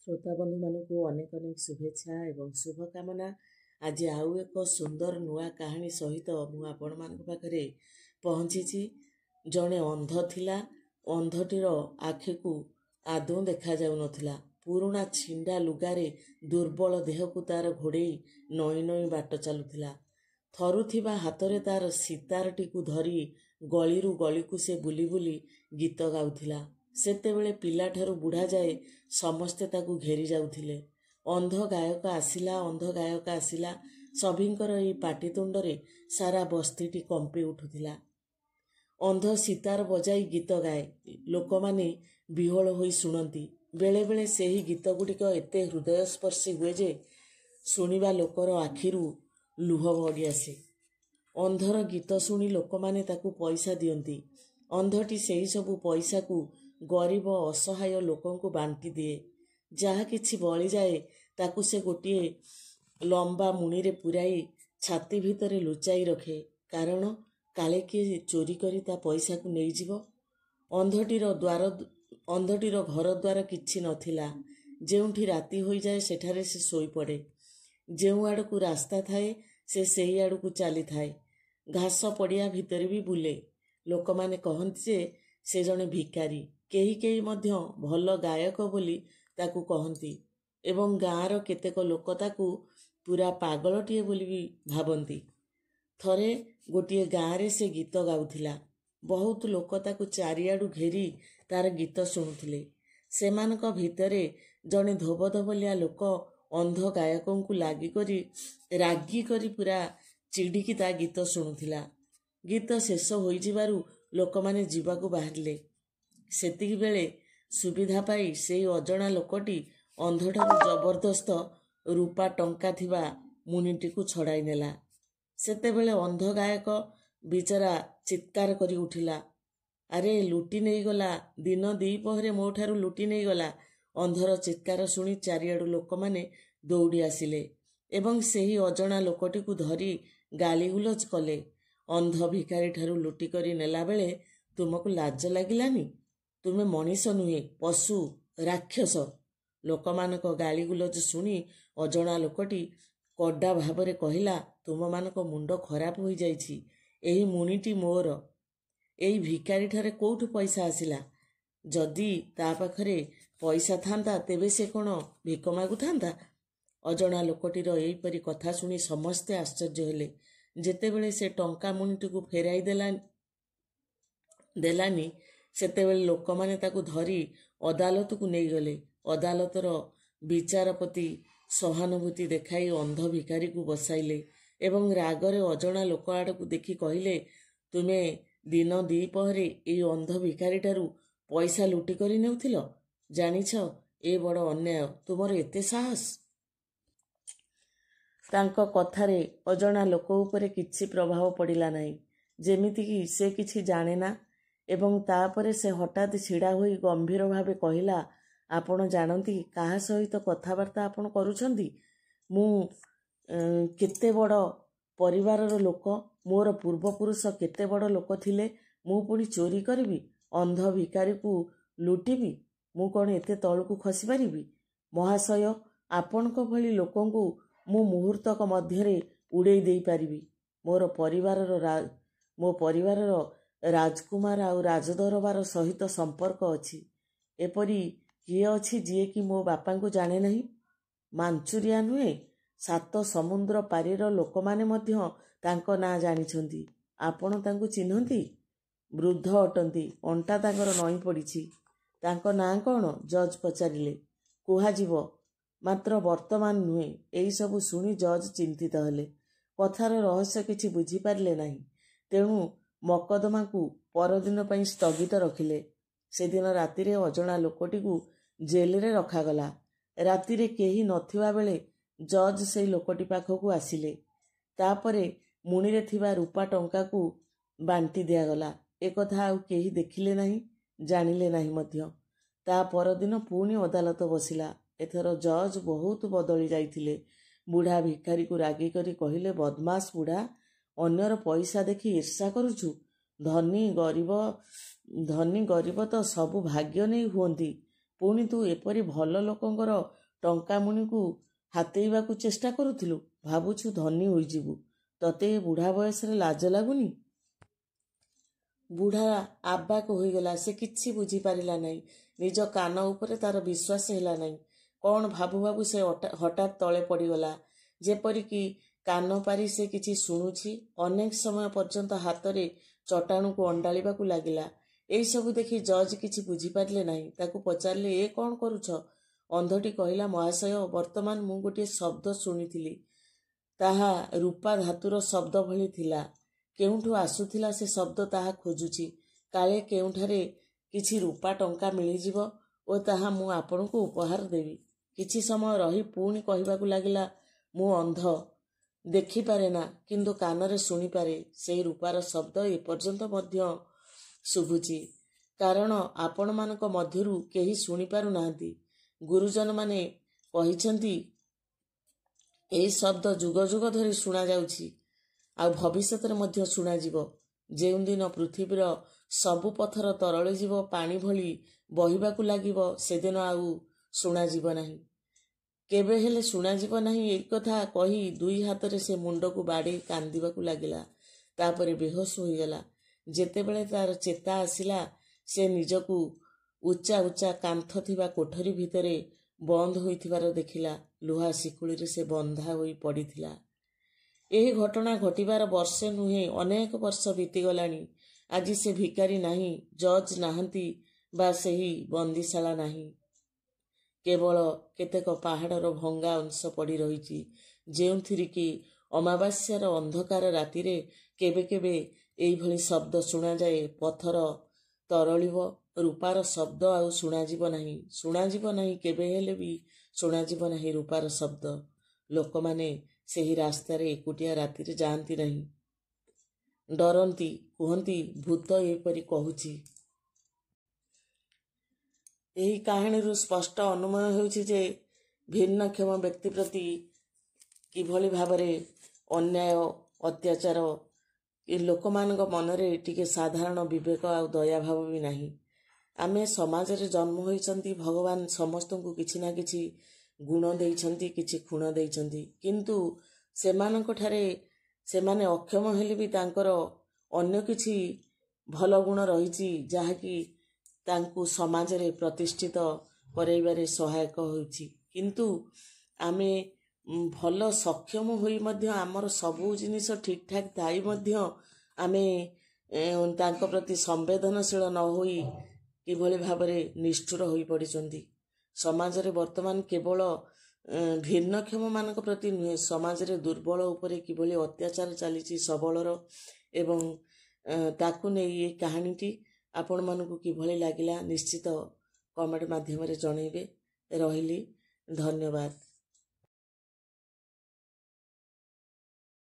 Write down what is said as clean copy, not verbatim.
श्रोता बंधु मानक अनेक अनेक शुभेच्छा एवं शुभकामना। आज आउ एक सुंदर नुआ कहानी सहित मु आपण मान पाखरे पहुँची। जड़े अंध थिला। अंधटीर आखि को आदौ देखा जाऊ नथिला। पुराणा छिंडा लुगारे दुर्बल देह को तार घोड़े नई नई बाट चलुथिला। थरुथिबा हातरे तार सितारटी को धरी गलीरु गली को से बुली बुली गीत गाउथिला। सेतेबेले पिलाठारु बुढ़ा जाए समस्ते ताकू घेरी जाउथिले। अंध गायक आसिला, अंध गायक आसिला। सभिंकर एई पाटितुंडरे सारा बस्तीटी कंपी उठुथिला। अंध सितार बजाई गीत गाए। लोकमाने बिहोल होई सुनती। बेले बेले सेही गीत गुड़िक एते हृदयस्पर्शी हुए जे सुनिबा लोकर आखिरु लुह बगी आसे। अंधर गीत शुणी लोकमाने ताकू पैसा दियंती। अंधटी सेही सबु पैसा को गरीब असहाय लोकों को बांटी दिए। जहा किछि बली जाए ताकू से गोटे लंबा मुणी रे पुराई छाती भितरे लुचाई रखे, कारण काले किए चोरी करी ता पैसा को नहीं जीवो। अंधटीर घर द्वार किछि नथिला। जेउठी राति होई जाए सेठारे से सोई पड़े। जेउ आड़ को रास्ता थाए से सेही आड़ को चली थाए। घास पड़िया भितरे भी बुले। लोकमाने कहंती जे से जने भिकारी। केही केही मध्य भल गायक बोली ताकू कहंती एवं गाँर केतेक लोक ताकू पूरा पागलटीए बोली भी भाबंती। थरे गोटिए गाँरे से गीत गाउथिला। बहुत लोक ताकू चारिआडू घेरी तार गीत शुणुथिले। सेमानक भितरे जने धोबधबलिया लोक अंध गायकों को रागी करी पूरा चिड़िकी ता गीत शुणुथिला। गीत शेष होई जिबारु लोकमाने जीवाकू बाहरिले। सेतिकी बेले सुविधा पाई से अजणा लोकटी अंधठारू जबरदस्त रूपा टंका थिबा मुनिटी को छड़ाई नेला। सेतेबेले अंध गायक बिचरा चित्कार करी उठिला, अरे लुटी नहीं गला, दिन दी पहरे मो ठारू लुटी नहीं गला। अंधर चित्कार शुणी चारिआडू लोकमाने दौड़ी आसिले एवं सेही अजणा लोकटी को धरी गालीगुलज कले। अंध भिखारी ठारू लुटी करी नेला बेले तुमको लाज लागिलानी? तुमे मनीष नुहे, पशु, राक्षस। लोकमानक गालीगुलज शुणी अजणा लोकटी कड्डा भावरे कहिला, तुम मानक मुंड खराब हो जाइछि। एही मुनिटी मोर। एई भिखारी ठारे कोठु पैसा आसिला? जदि ता पाखरे पैसा थांता तेबे से कोन भिक मागु थांता? अजणा लोकटीर एईपरि कथा शुणी समस्ते आश्चर्य हेले। जेतेबेले से टंका मुनिटी को फेराई देलानी सेतेबेले लोकमाने ताकू धरी अदालत को नहीं गले। अदालतर विचारपति सहानुभूति देखाई अंध भिखारी को बसाइले एवं रागरे अजणा लोक आड़ को देखी कहिले, तुमे दिन दी पहरे ए अंध भिखारी ठारू पैसा लुटी करी नेउथिल? जानिछ ए बड़ अन्याय, तुमर एते साहस? तांको कथारे अजणा लोक उपरे किछि प्रभाव पड़िला नाही, जेमिति कि से किछि जाने ना। एवं तापरे से हठात छिड़ा होई गंभीर भावे कहिला, आपण जानती काहा सहित कथाबार्ता आपण करूछंती? मु केते बड़ परिवारर लोक, मोर पूर्वपुरुष केते बड़ लोक थिले, मु पुणी चोरी करबी? अंध भिखारी को लुटिबी? मु कौन एते तळकू खसी पारिबी? महाशय, आपणक भली लोकंकु मु मुहूर्तक मध्यरे उड़ेई देई पारिबी। मो परिवारर राजकुमार आउ राजदरबार सहित संपर्क अछि। एपरी किए अछि जिए कि मो बापा को जाने नहीं? मांचुरिया नुहे, 7 समुद्र पारीर लोक माने मध्य तांको ना जानिछंती। आपण तांको चिन्हंती? वृद्ध अटंती, अंटा तांकर नई पड़िछि। तांको ना कौन? जज पचारिले। कुहाजिब, मात्र वर्तमान नुहे। एई सबु शुणी जज चिंतित हेले। कथार रहस्य किछि बुझी पारिले नाही। तेणु मकदमा को परदिन पई स्थगित रखिले। सेदिन रातिरे अजणा लोकटी को जेल रे रखागला। रातिरे केही नथिबा बेले जज सेई लोकटी पाखकू आसिले। तापरे मुणीरे थिबा रूपा टंका को बांटी दियागला। ए कथा आउ केही देखिले नाही, जानिले नाही मध्य। ता परदिन पुणी अदालत बसिला। एथर जज बहुत बदली जाइथिले। बुढ़ा भिखारी को रागी करी कहिले, बदमाश बुढ़ा, अन्यर पैसा देखी ईर्षा करुछु? धनी गरीब तो सबु भाग्य नहीं हुअंती। ପୁଣି ତୁ ଏପରି ଭଲ ଲୋକଙ୍କର ଟଙ୍କାମୁଣିକୁ ହାତେଇବାକୁ ଚେଷ୍ଟା କରୁଥିଲୁ। ଭାବୁଛୁ ଧନୀ ହୋଇଯିବୁ। ତତେ ଏ ବୁଢ଼ା ବୟସରେ ଲାଜ ଲାଗୁନି? ବୁଢ଼ା ଆବାକ ହୋଇଗଲା। ସେ କିଛି ବୁଝିପାରିଲା ନାହିଁ। ନିଜ କାନ ଉପରେ ତାର ବିଶ୍ୱାସ ହେଲା ନାହିଁ। କ'ଣ ଭାବୁ ଭାବୁ ସେ ହଠାତ୍ ତଳେ ପଡ଼ିଗଲା। ଯେପରିକି କାନ ପାରି ସେ କିଛି ଶୁଣୁଛି। ଅନେକ ସମୟ ପର୍ଯ୍ୟନ୍ତ ହାତରେ ଚଟାଣକୁ ଅଣ୍ଡାଳିବାକୁ ଲାଗିଲା। ଏଇସବୁ ଦେଖି ଜଜ୍ କିଛି ବୁଝିପାରିଲେ ନାହିଁ। ତାକୁ ପଚାରିଲେ, ଏ କ'ଣ କରୁଛ? ଅନ୍ଧଟି କହିଲା, ମହାଶୟ, ବର୍ତ୍ତମାନ ମୁଁ ଗୋଟିଏ ଶବ୍ଦ ଶୁଣିଥିଲି। ତାହା ରୂପା ଧାତୁର ଶବ୍ଦ ଭଳି ଥିଲା। କେଉଁଠୁ ଆସୁଥିଲା ସେ ଶବ୍ଦ ତାହା ଖୋଜୁଛି। କାଳେ କେଉଁଠାରେ କିଛି ରୂପା ଟଙ୍କା ମିଳିଯିବ ଓ ତାହା ମୁଁ ଆପଣଙ୍କୁ ଉପହାର ଦେବି। କିଛି ସମୟ ରହି ପୁଣି କହିବାକୁ ଲାଗିଲା, ମୁଁ ଅନ୍ଧ, ଦେଖିପାରେ ନା, କିନ୍ତୁ କାନରେ ଶୁଣିପାରେ। ସେହି ରୂପାର ଶବ୍ଦ ଏପର୍ଯ୍ୟନ୍ତ ମଧ୍ୟ ଶୁଭୁଛି। କାରଣ ଆପଣମାନଙ୍କ ମଧ୍ୟରୁ କେହି ଶୁଣିପାରୁନାହାନ୍ତି। ଗୁରୁଜନମାନେ କହିଛନ୍ତି ଏହି ଶବ୍ଦ ଯୁଗ ଯୁଗ ଧରି ଶୁଣାଯାଉଛି, ଆଉ ଭବିଷ୍ୟତରେ ମଧ୍ୟ ଶୁଣାଯିବ। ଯେଉଁଦିନ ପୃଥିବୀର ସବୁ ପଥର ତରଳିଯିବ, ପାଣି ଭଳି ବହିବାକୁ ଲାଗିବ, ସେଦିନ ଆଉ ଶୁଣାଯିବ ନାହିଁ। କେବେ ହେଲେ ଶୁଣାଯିବ ନାହିଁ। ଏଇ କଥା କହି ଦୁଇ ହାତରେ ସେ ମୁଣ୍ଡକୁ ବାଡ଼େଇ କାନ୍ଦିବାକୁ ଲାଗିଲା। ତାପରେ ବେହୋସ ହୋଇଗଲା। ଯେତେବେଳେ ତାର ଚେତା ଆସିଲା, ସେ ନିଜକୁ ଉଚ୍ଚା ଉଚ୍ଚା କାନ୍ଥ ଥିବା କୋଠରୀ ଭିତରେ ବନ୍ଦ ହୋଇଥିବାର ଦେଖିଲା। ଲୁହା ଶିକୁଳିରେ ସେ ବନ୍ଧା ହୋଇ ପଡ଼ିଥିଲା। ଏହି ଘଟଣା ଘଟିବାର ବର୍ଷେ ନୁହେଁ, ଅନେକ ବର୍ଷ ବିତିଗଲାଣି। ଆଜି ସେ ଭିକାରୀ ନାହିଁ, ଜଜ୍ ନାହାନ୍ତି ବା ସେହି ବନ୍ଦୀଶାଳା ନାହିଁ। କେବଳ କେତେକ ପାହାଡ଼ର ଭଙ୍ଗା ଅଂଶ ପଡ଼ି ରହିଛି, ଯେଉଁଥିରେ କି ଅମାବାସ୍ୟାର ଅନ୍ଧକାର ରାତିରେ କେବେ କେବେ ଏଇଭଳି ଶବ୍ଦ ଶୁଣାଯାଏ। ପଥର ତରଳିବ, ରୂପାର ଶବ୍ଦ ଆଉ ଶୁଣାଯିବ ନାହିଁ। ଶୁଣାଯିବ ନାହିଁ, କେବେ ହେଲେ ବି ଶୁଣାଯିବ ନାହିଁ ରୂପାର ଶବ୍ଦ। ଲୋକମାନେ ସେହି ରାସ୍ତାରେ ଏକୁଟିଆ ରାତିରେ ଯାଆନ୍ତି ନାହିଁ। ଡରନ୍ତି, କୁହନ୍ତି ଭୂତ ଏପରି କହୁଛି। ଏହି କାହାଣୀରୁ ସ୍ପଷ୍ଟ ଅନୁମୟ ହେଉଛି ଯେ ଭିନ୍ନକ୍ଷମ ବ୍ୟକ୍ତି ପ୍ରତି କିଭଳି ଭାବରେ ଅନ୍ୟାୟ, ଅତ୍ୟାଚାର, ଏ ଲୋକମାନଙ୍କ ମନରେ ଟିକେ ସାଧାରଣ ବିବେକ ଆଉ ଦୟାଭାବ ବି ନାହିଁ। ଆମେ ସମାଜରେ ଜନ୍ମ ହୋଇଛନ୍ତି। ଭଗବାନ ସମସ୍ତଙ୍କୁ କିଛି ନା କିଛି ଗୁଣ ଦେଇଛନ୍ତି, କିଛି ଖୁଣ ଦେଇଛନ୍ତି। କିନ୍ତୁ ସେମାନଙ୍କଠାରେ ସେମାନେ ଅକ୍ଷମ ହେଲେ ବି ତାଙ୍କର ଅନ୍ୟ କିଛି ଭଲ ଗୁଣ ରହିଛି, ଯାହାକି ତାଙ୍କୁ ସମାଜରେ ପ୍ରତିଷ୍ଠିତ କରାଇବାରେ ସହାୟକ ହେଉଛି। କିନ୍ତୁ ଆମେ ଭଲ ସକ୍ଷମ ହୋଇ ମଧ୍ୟ ଆମର ସବୁ ଜିନିଷ ଠିକ୍ ଠାକ୍ ଥାଇ ମଧ୍ୟ ଆମେ ତାଙ୍କ ପ୍ରତି ସମ୍ବେଦନଶୀଳ ନ ହୋଇ କିଭଳି ଭାବରେ ନିଷ୍ଠୁର ହୋଇପଡ଼ିଛନ୍ତି। ସମାଜରେ ବର୍ତ୍ତମାନ କେବଳ ଭିନ୍ନକ୍ଷମମାନଙ୍କ ପ୍ରତି ନୁହେଁ, ସମାଜରେ ଦୁର୍ବଳ ଉପରେ କିଭଳି ଅତ୍ୟାଚାର ଚାଲିଛି ସବଳର, ଏବଂ ତାକୁ ନେଇ ଏ କାହାଣୀଟି ଆପଣମାନଙ୍କୁ କିଭଳି ଲାଗିଲା ନିଶ୍ଚିତ କମେଣ୍ଟ ମାଧ୍ୟମରେ ଜଣାଇବେ। ରହିଲି, ଧନ୍ୟବାଦ।